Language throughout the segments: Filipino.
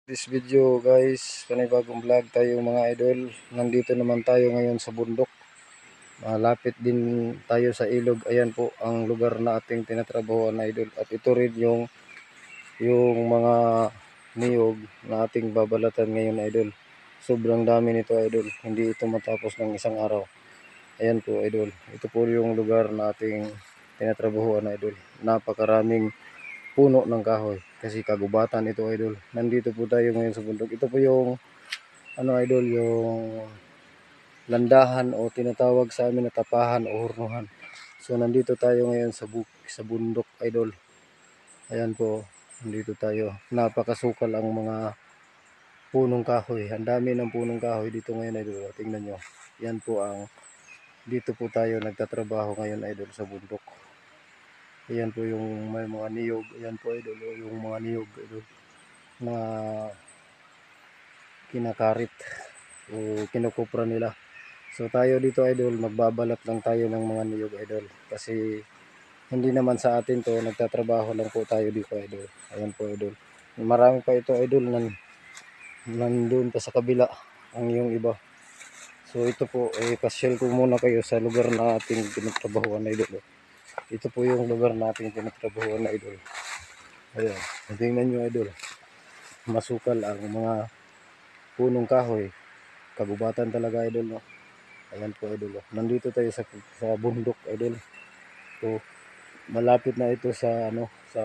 This video guys, panibagong vlog tayo mga idol. Nandito naman tayo ngayon sa bundok. Malapit din tayo sa ilog. Ayan po ang lugar na ating tinatrabahoan na idol. At ito rin yung mga niyog na ating babalatan ngayon idol. Sobrang dami nito idol. Hindi ito matapos ng isang araw. Ayan po idol. Ito po yung lugar na ating tinatrabahoan na idol. Napakaraming puno ng kahoy kasi kagubatan ito idol. Nandito po tayo ngayon sa bundok. Ito po yung idol, yung landahan o tinatawag sa amin na tapahan o hurnuhan. So nandito tayo ngayon sa bundok idol. Ayan po, nandito tayo. Napakasukal ang mga punong kahoy. Ang dami ng punong kahoy dito ngayon idol. Tingnan nyo. Yan po dito po tayo nagtatrabaho ngayon idol sa bundok. Ayan po yung may mga niyog. Ayan po idol, yung mga niyog idol na kinakarit o kinukupra nila. So tayo dito idol, magbabalat lang tayo ng mga niyog idol. Kasi hindi naman sa atin to, nagtatrabaho lang po tayo dito idol. Ayan po idol. Marami pa ito idol nandun pa sa kabila ang yung iba. So ito po, pasyal ko muna kayo sa lugar na ating tinatrabahoan idol. Ito po yung lugar natin tinatrabahoan na idol. Ayan, tingnan nyo idol. Masukal ang mga punong kahoy. Kagubatan talaga idol no. Ayan po idol. Nandito tayo sa bundok idol. So malapit na ito sa sa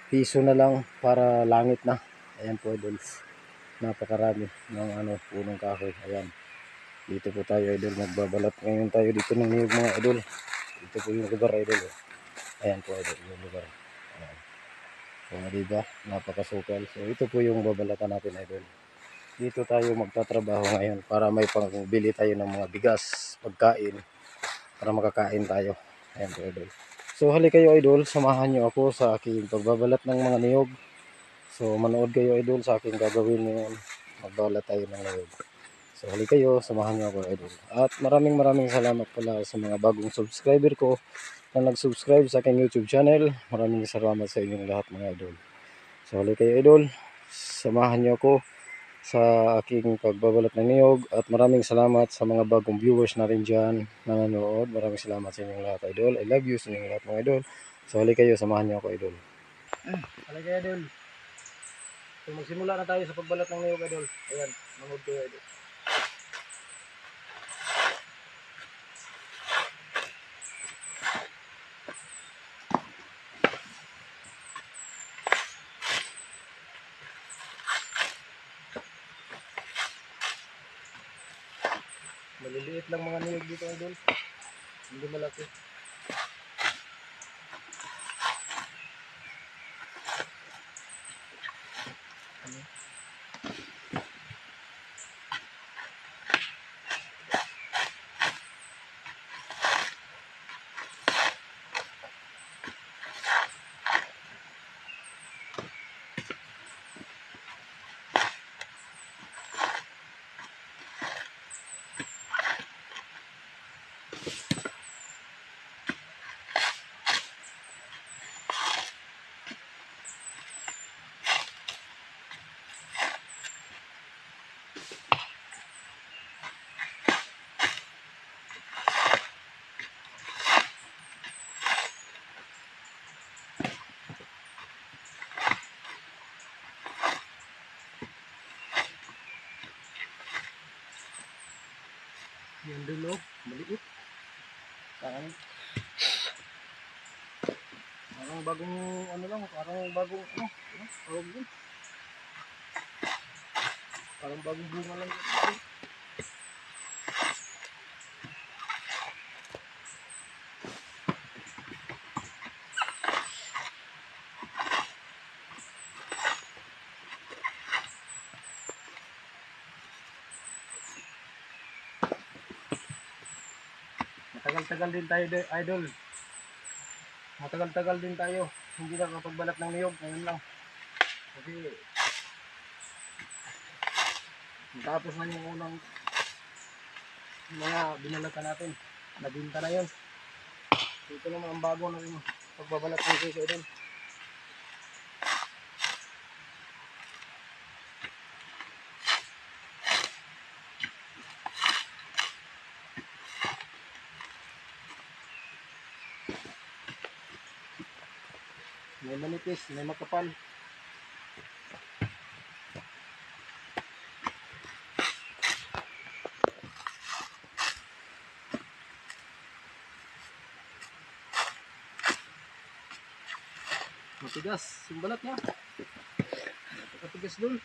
piso na lang para langit na. Ayan po idol. Napakarami ng punong kahoy. Ayan. Dito po tayo idol magbabalat. Ngayon tayo dito ng niyog mga idol. Ito po yung lugar idol. Ayan po idol yung lugar. Ayan. So diba? Napakasukal. So ito po yung babalatan natin idol. Dito tayo magtatrabaho ngayon para may pangbili tayo ng mga bigas, pagkain, para makakain tayo. Ayan po idol. So hali kayo idol, samahan nyo ako sa aking pagbabalat ng mga niyog. So manood kayo idol sa aking gagawin ngayon. Magbabalat tayo ng niyog. So hali kayo, samahan nyo ako idol. At maraming salamat pala sa mga bagong subscriber ko na nag-subscribe sa aking YouTube channel. Maraming salamat sa inyong lahat mga idol. So hali kayo idol, samahan nyo ako sa aking pagbabalat ng niyog at maraming salamat sa mga bagong viewers na rin dyan na nanonood. Maraming salamat sa inyong lahat idol. I love you sa inyong lahat mga idol. So hali kayo, samahan niyo ako idol. Hali kayo idol. So magsimula na tayo sa pagbalat ng niyog idol. Ayan, manood kayo idol. Maliliit lang mga niyog dito idol. Hindi malaki. Yan dulo, maliit. Parang bagong parang bagong tawag yun. Parang bagong bunga lang yun. Matagal-tagal din tayo idol. Matagal-tagal din tayo. Hindi na kapagbalat ng niyog. Ngayon lang. Kasi tapos na yung unang mga binalatan natin. Nabinta na yun. Ito naman ang bago na yung pagbabalat ng niyog idol. May manipis, may makapal. Matigas, yung balat niya. Matigas dun.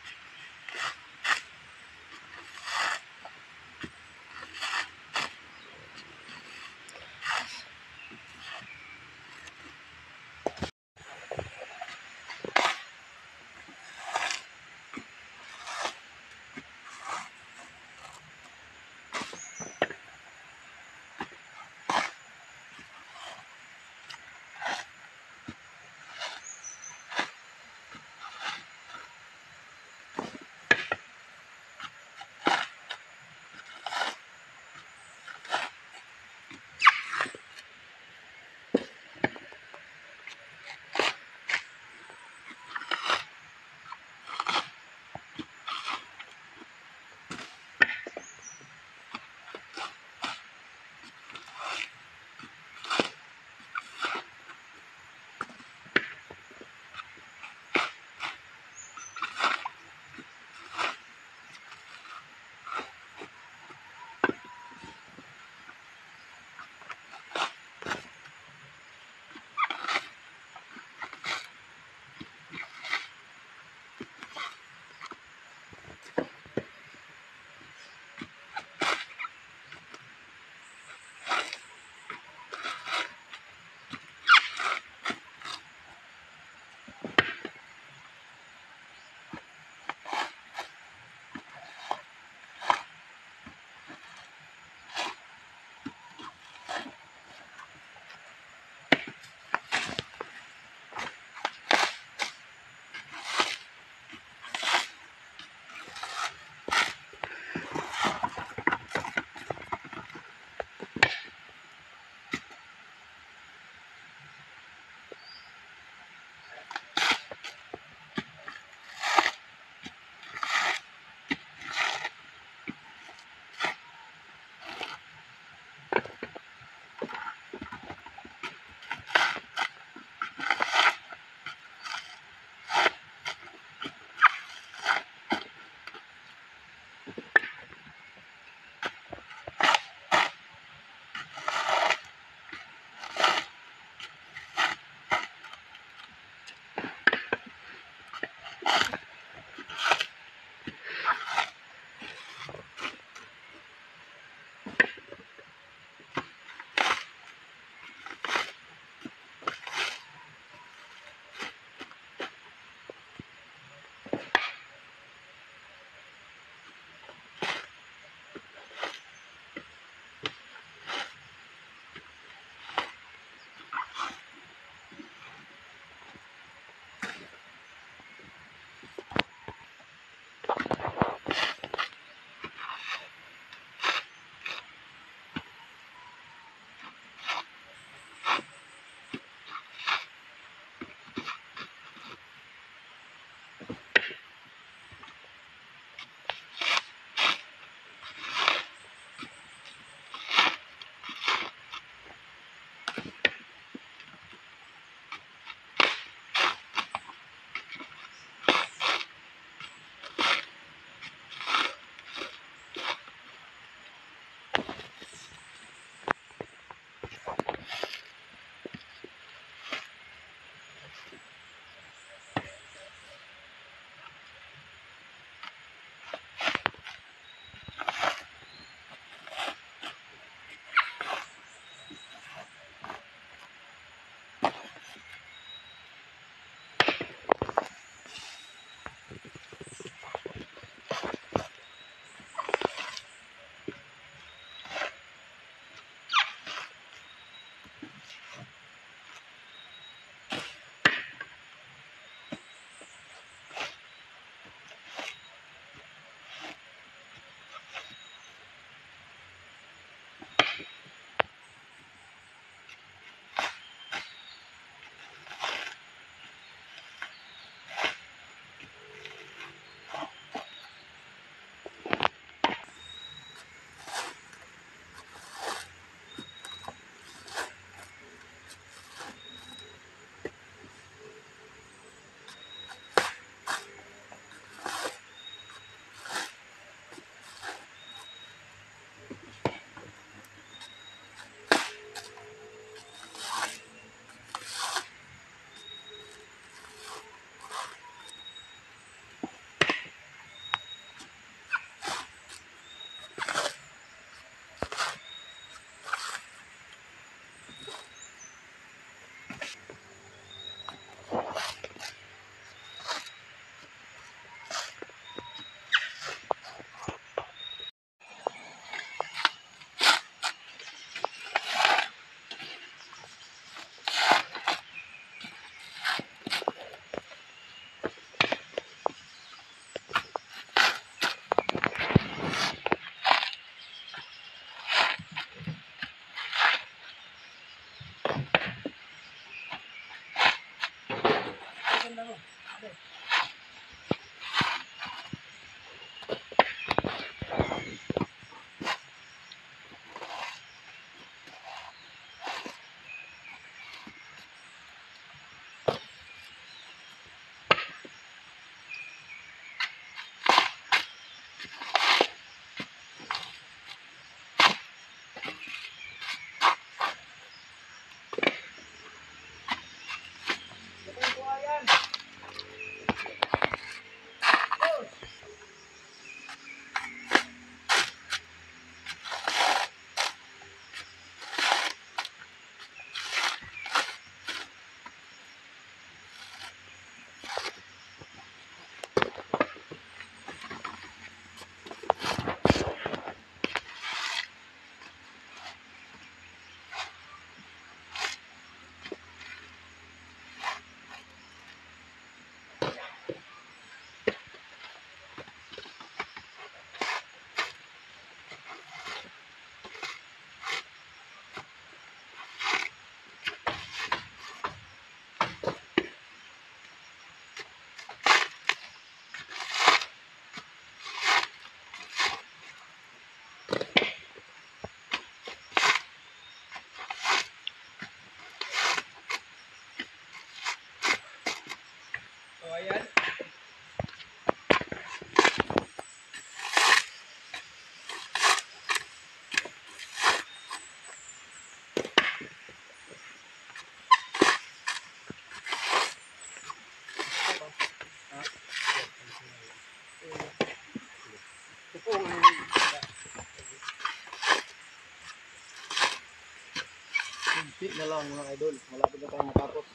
Kunti na lang mga idol. Malapit na tayo matapos.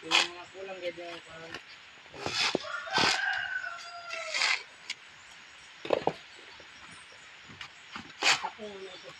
Yung mga kulang ganyan parang ako na ito.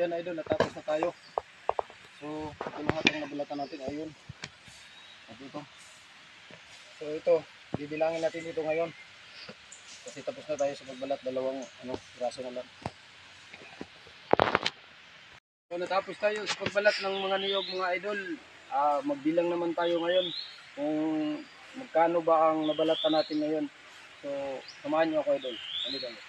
Ayan idol, natapos na tayo. So, ito lahat ang nabalatan natin. Ayun. At ito. So, ito. Bibilangin natin ito ngayon. Kasi tapos na tayo sa pagbalat. Dalawang braso na lang. So, natapos tayo sa pagbalat ng mga niyog mga idol. Magbilang naman tayo ngayon kung magkano ba ang nabalatan natin ngayon. So, samahan niyo ako idol. Halika mo.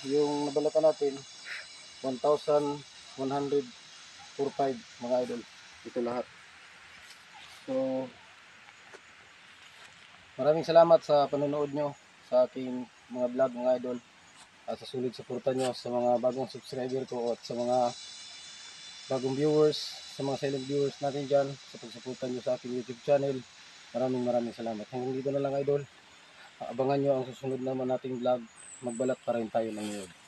Yung nabalatan natin 1,145 mga idol, ito lahat. So maraming salamat sa panonood nyo sa aking mga vlog mga idol, at sa sulit suporta nyo sa mga bagong subscriber ko at sa mga bagong viewers, sa mga silent viewers natin dyan, sa pagsuporta nyo sa aking YouTube channel. Maraming salamat. Hanggang dito na lang idol. Abangan nyo ang susunod naman nating vlog. Magbalat pa rin tayo ng niyog.